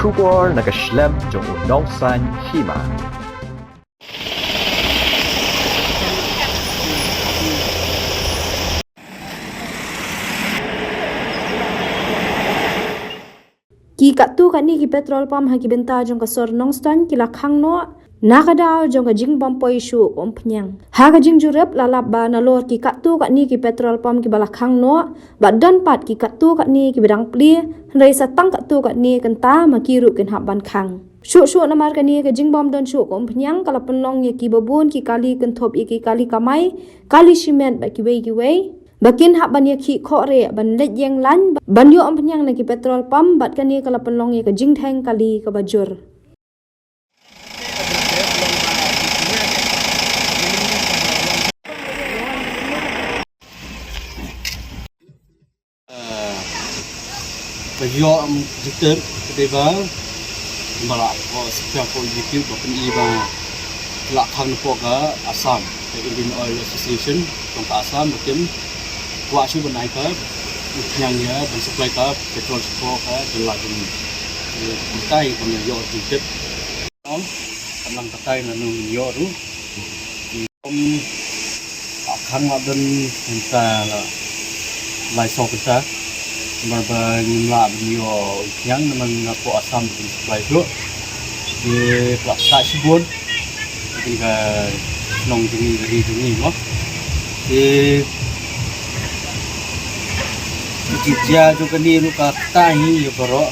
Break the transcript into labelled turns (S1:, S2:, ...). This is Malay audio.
S1: Trubor nagaslem jong Nongstoiñ Hima.
S2: Ki kat tu kat ni ki Petrolpump ha ki benta jong ka sor Nongstoiñ ki la Khang no nakadaw jong ka jing bom poi shu Umphniang ha ka jing jurep lalap ba na lor ki kat tu kat ni ki Petrolpump ki bala Khang no ba dan pat ki kat tu kat ni ki bidang pli rei satang kat tu kat ni kan ta ma ki ru ken hab ban Khang shu na mar ka ni ka jing bom don shu Umphniang kala penlong ye ki babun ki kali kan thop ye ki kali kamai kali cement ba ki wei Bakin hak ban ye Khih Khohreh ban let yang lan ban yo Umphniang na ki Petrolpump bat kan ye kala penlong ye ka jing thang kali ka bajur.
S3: Bagi kita kedeba balak ko setiap ko YouTube ko pen iba lak Khang ko ka Assam Indian Oil Association tong ka Assam macam wa shu ban ai ka yang ya ban supply ka petrol ko ka jelas ni tai ko yo YouTube ong kamlang tai na nu yo ru om Khang dan entah lai so kita Marba nyimla beliau yang memang aku Assam di supply tu di pelaksa sibun ketika nong ini loh di jia juga ni luka tahi ya bro